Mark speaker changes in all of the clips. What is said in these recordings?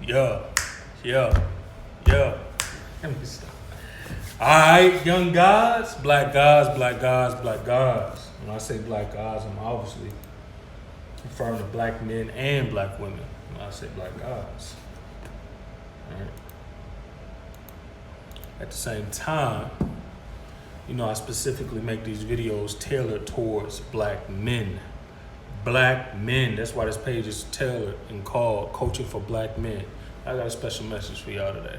Speaker 1: Yeah, yeah, yeah. Let me stop. All right, young gods, black gods, black gods, black gods. When I say black gods, I'm obviously referring to black men and black women. When I say black gods, all right. At the same time, I specifically make these videos tailored towards black men. Black men. That's why this page is tailored and called Coaching for Black Men. I got a special message for y'all today.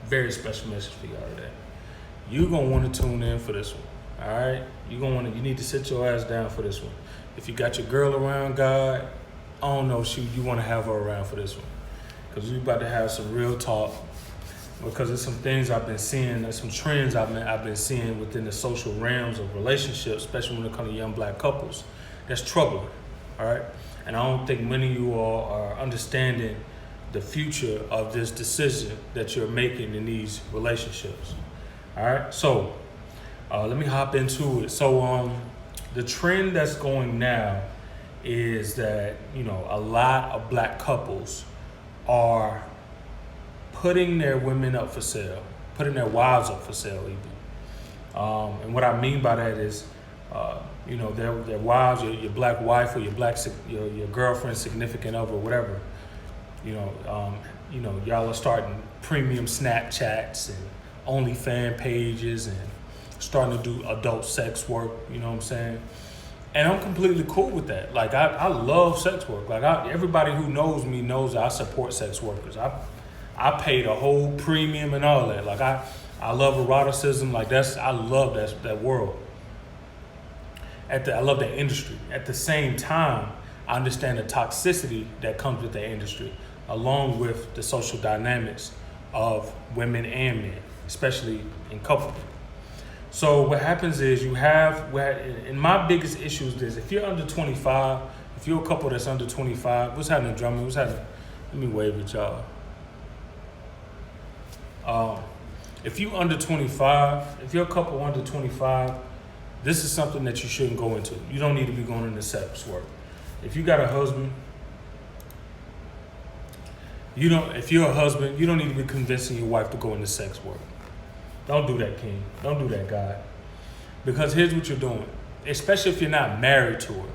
Speaker 1: Very special message for y'all today. You're gonna want to tune in for this one. All right? You need to sit your ass down for this one. If you got your girl around, God, I don't know, you want to have her around for this one. Because we're about to have some real talk. Because there's some things I've been seeing, there's some trends I've been seeing within the social realms of relationships, especially when it comes to young black couples. That's troubling. All right, and I don't think many of you all are understanding the future of this decision that you're making in these relationships. All right, so let me hop into it. So the trend that's going now is that a lot of black couples are putting their women up for sale, putting their wives up for sale even. And what I mean by that is their wives, your black wife or your girlfriend, significant other, whatever. Y'all are starting premium Snapchats and OnlyFans pages and starting to do adult sex work. You know what I'm saying? And I'm completely cool with that. Like I love sex work. Like everybody who knows me knows that I support sex workers. I pay the whole premium and all that. Like I love eroticism. Like I love that world. I love that industry. At the same time, I understand the toxicity that comes with that industry, along with the social dynamics of women and men, especially in couples. So what happens is and my biggest issue is this: if you're under 25, if you're a couple that's under 25, what's happening, Drummond? What's happening? Let me wave at y'all. If you're under 25, if you're a couple under 25, this is something that you shouldn't go into. You don't need to be going into sex work. If you got a husband, if you're a husband, you don't need to be convincing your wife to go into sex work. Don't do that, King. Don't do that, God. Because here's what you're doing, especially if you're not married to her.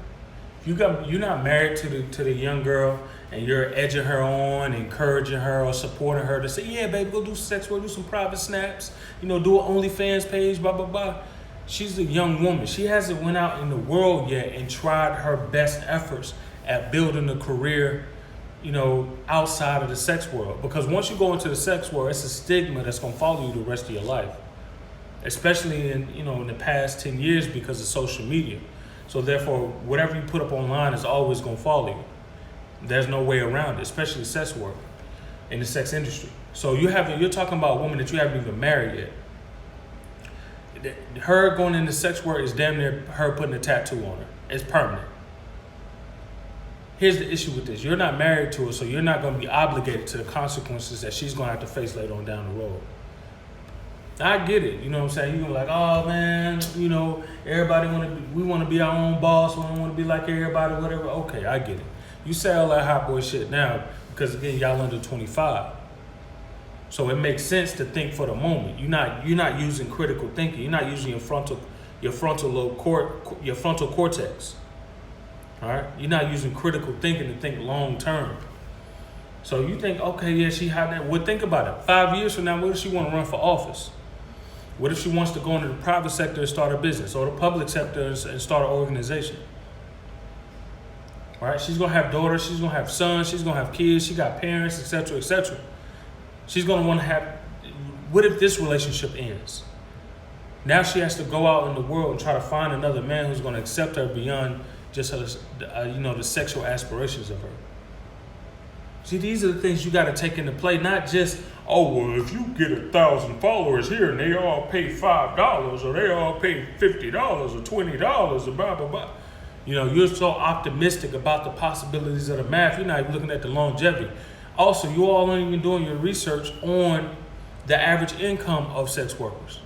Speaker 1: If you're not married to the young girl and you're edging her on, encouraging her or supporting her to say, yeah, baby, go do sex work, do some private snaps, do an OnlyFans page, blah, blah, blah. She's a young woman. She hasn't went out in the world yet and tried her best efforts at building a career, outside of the sex world. Because once you go into the sex world, it's a stigma that's going to follow you the rest of your life, especially in the past 10 years because of social media. So therefore, whatever you put up online is always going to follow you. There's no way around it, especially sex work in the sex industry. So you're talking about a woman that you haven't even married yet. Her going into sex work is damn near her putting a tattoo on her. It's permanent. Here's the issue with this. You're not married to her, so you're not going to be obligated to the consequences that she's going to have to face later on down the road. I get it. You know what I'm saying? You're like, oh, man, everybody we want to be our own boss. We don't want to be like everybody, whatever. Okay, I get it. You say all that hot boy shit now because, again, y'all under 25. So it makes sense to think for the moment. You're not using critical thinking. You're not using your frontal cortex. All right? You're not using critical thinking to think long term. So you think, okay, yeah, she had that. Well, think about it. 5 years from now, what if she want to run for office? What if she wants to go into the private sector and start a business, or the public sector and start an organization? All right? She's gonna have daughters. She's gonna have sons. She's gonna have kids. She got parents, etc., etc. She's going to want to have, what if this relationship ends? Now she has to go out in the world and try to find another man who's going to accept her beyond just her, the sexual aspirations of her. See, these are the things you got to take into play, not just, oh, well, if you get 1,000 followers here and they all pay $5 or they all pay $50 or $20 or blah, blah, blah. You're so optimistic about the possibilities of the math. You're not even looking at the longevity. Also, you all aren't even doing your research on the average income of sex workers.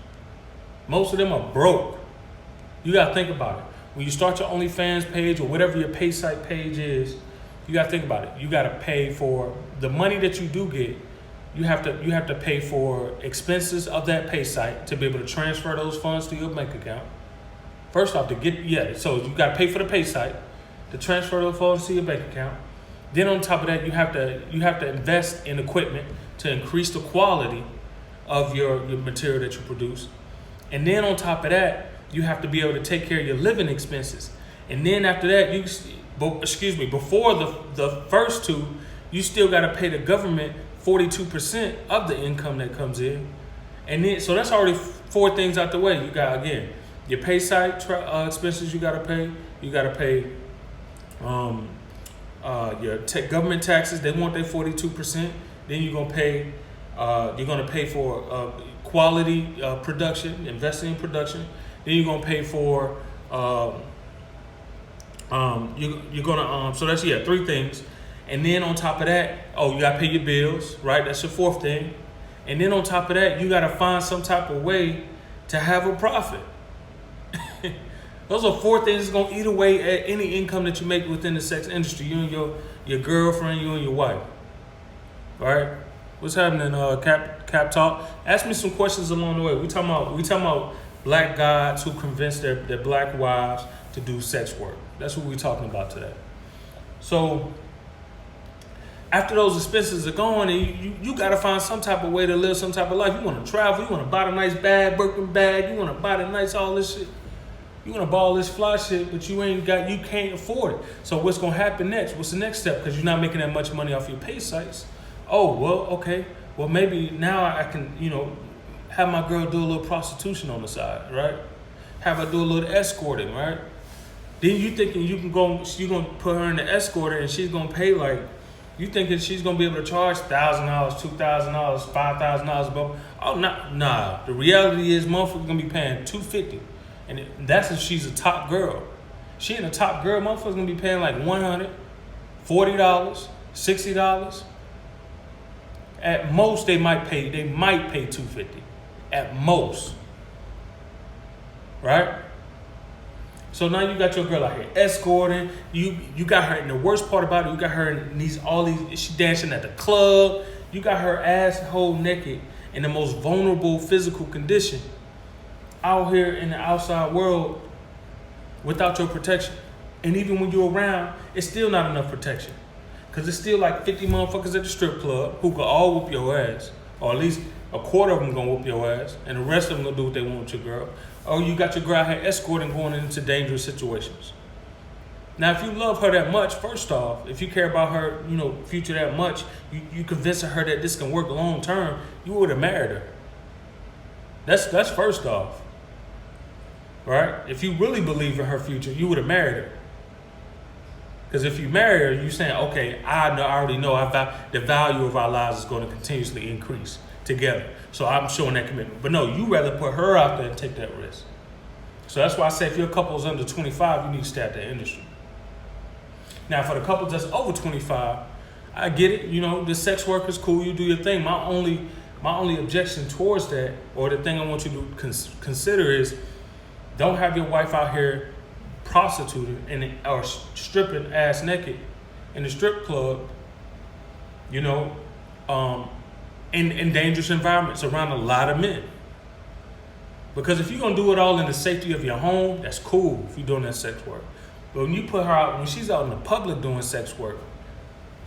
Speaker 1: Most of them are broke. You got to think about it. When you start your OnlyFans page or whatever your pay site page is, you got to think about it. You got to pay for the money that you do get. You have to pay for expenses of that pay site to be able to transfer those funds to your bank account. First off, so you got to pay for the pay site to transfer those funds to your bank account. Then on top of that, you have to invest in equipment to increase the quality of your material that you produce. And then on top of that, you have to be able to take care of your living expenses. And then after that, before the first two, you still got to pay the government 42% of the income that comes in. And then, so that's already 4 things out the way. You got, again, your pay site expenses you got to pay. You got to pay your government taxes. They want their 42%. Then you're gonna pay for quality production, investing in production. Then you're gonna pay for so that's 3 things. And then on top of that, you gotta pay your bills, right? That's your 4th thing. And then on top of that, you gotta find some type of way to have a profit. Those are 4 things that's gonna eat away at any income that you make within the sex industry. You and your girlfriend, you and your wife. All right? What's happening, Cap Talk? Ask me some questions along the way. We talking about black guys who convince their black wives to do sex work. That's what we're talking about today. So after those expenses are gone, and you got to find some type of way to live some type of life. You want to travel. You want to buy the nice bag, Birkin bag. You want to buy the nice all this shit. You want to buy all this fly shit, but you can't afford it. So what's going to happen next? What's the next step? Because you're not making that much money off your pay sites. Oh, well, okay. Well, maybe now I can, have my girl do a little prostitution on the side, right? Have her do a little escorting, right? Then you thinking you're going to put her in the escorter and she's going to pay you thinking she's going to be able to charge $1,000, $2,000, $5,000. Oh, nah. The reality is motherfucker's going to be paying $250. And that's if she's a top girl. She ain't a top girl, motherfucker's going to be paying like $100, $40, $60. At most, they might pay $250. At most. Right? So now you got your girl out here escorting. You got her, and the worst part about it, you got her in she dancing at the club. You got her asshole naked in the most vulnerable physical condition out here in the outside world without your protection. And even when you're around, it's still not enough protection. Because it's still like 50 motherfuckers at the strip club who could all whoop your ass. Or at least a quarter of them gonna whoop your ass. And the rest of them gonna do what they want with your girl. Or you got your girl out here escorting, going into dangerous situations. Now, if you love her that much, first off, if you care about her, future that much, you convince her that this can work long term, you would have married her. That's first off. Right? If you really believe in her future, you would have married her. Because if you marry her, you're saying, okay, I already know the value of our lives is going to continuously increase together. So I'm showing that commitment. But no, you rather put her out there and take that risk. So that's why I say if your couple's under 25, you need to stay out that industry. Now, for the couple that's over 25, I get it. The sex work is cool. You do your thing. My only objection towards that, or the thing I want you to consider is, don't have your wife out here prostituting or stripping ass naked in the strip club, in dangerous environments around a lot of men. Because if you're going to do it all in the safety of your home, that's cool if you're doing that sex work. But when you put her out, when she's out in the public doing sex work,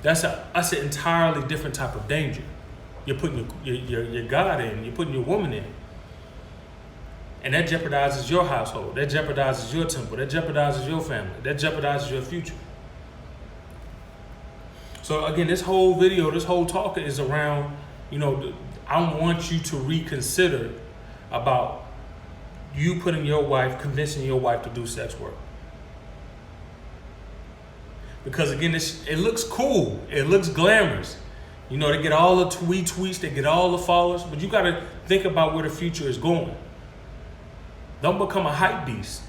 Speaker 1: that's an entirely different type of danger. You're putting your God in, you're putting your woman in. And that jeopardizes your household. That jeopardizes your temple. That jeopardizes your family. That jeopardizes your future. So again, this whole video, this whole talk is around, I want you to reconsider about you convincing your wife to do sex work. Because again, it looks cool. It looks glamorous. They get all the tweets, they get all the followers, but you got to think about where the future is going. Don't become a hype beast.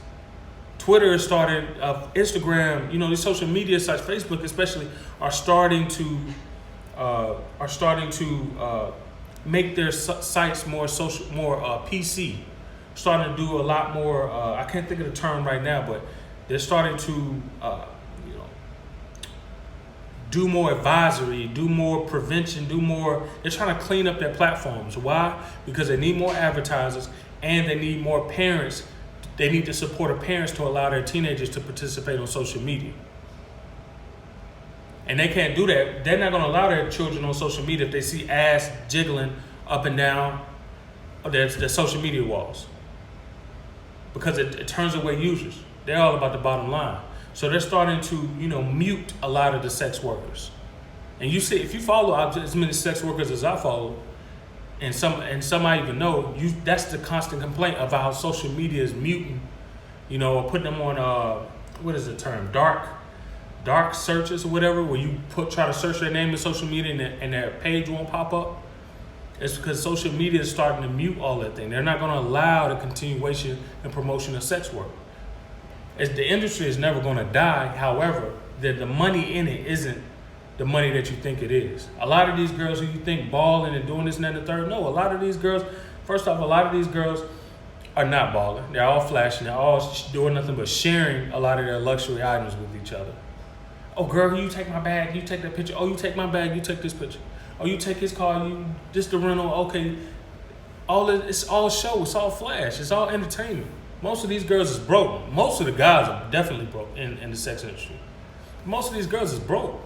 Speaker 1: Twitter is starting, Instagram, these social media sites, Facebook especially, are starting to make their sites more social, more PC. Starting to do a lot more. I can't think of the term right now, but they're starting to do more advisory, do more prevention, do more. They're trying to clean up their platforms. Why? Because they need more advertisers and they need more parents. They need the support of parents to allow their teenagers to participate on social media. And they can't do that. They're not going to allow their children on social media if they see ass jiggling up and down their social media walls. Because it turns away users. They're all about the bottom line. So they're starting to, mute a lot of the sex workers. And you see, if you follow as many sex workers as I follow, and some I even know, that's the constant complaint about how social media is muting, or putting them on what is the term, dark searches or whatever, where you try to search their name in social media and their page won't pop up. It's because social media is starting to mute all that thing. They're not going to allow the continuation and promotion of sex work. The industry is never going to die. However, the money in it isn't the money that you think it is. A lot of these girls who you think balling and doing this and that and the third, no, a lot of these girls, first off, a lot of these girls are not balling. They're all flashing. They're all doing nothing but sharing a lot of their luxury items with each other. Oh, girl, you take my bag, you take that picture. Oh, you take my bag, you take this picture. Oh, you take his car, this the rental, okay. It's all show, it's all flash, it's all entertainment. Most of these girls is broke. Most of the guys are definitely broke in the sex industry. Most of these girls is broke.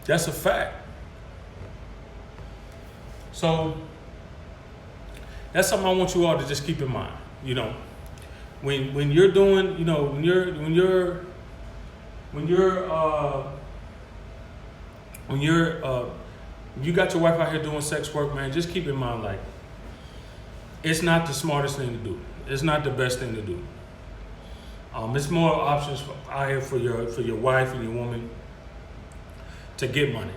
Speaker 1: That's a fact. So that's something I want you all to just keep in mind. When you're doing, you got your wife out here doing sex work, man, just keep in mind, like, it's not the smartest thing to do. It's not the best thing to do. It's more options out here for your wife and your woman to get money.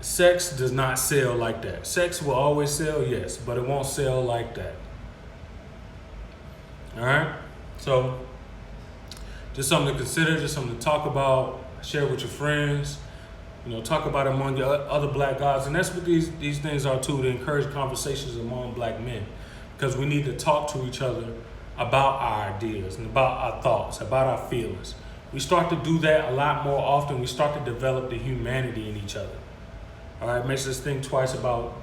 Speaker 1: Sex does not sell like that. Sex will always sell, yes, but it won't sell like that. All right? So, just something to consider, just something to talk about, share with your friends, talk about it among your other black guys. And that's what these things are too, to encourage conversations among black men. Because we need to talk to each other about our ideas and about our thoughts, about our feelings. We start to do that a lot more often. We start to develop the humanity in each other. All right, it makes us think twice about,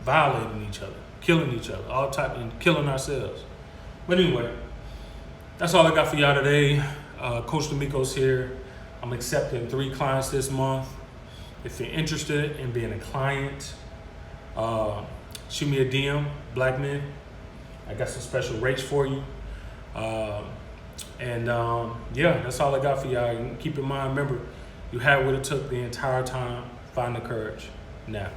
Speaker 1: violating each other, killing each other, and killing ourselves. But anyway, that's all I got for y'all today. Coach D'Amico's here. I'm accepting 3 clients this month. If you're interested in being a client, shoot me a DM, black men. I got some special rates for you. That's all I got for y'all. Keep in mind, remember, you had what it took the entire time. Find the courage now.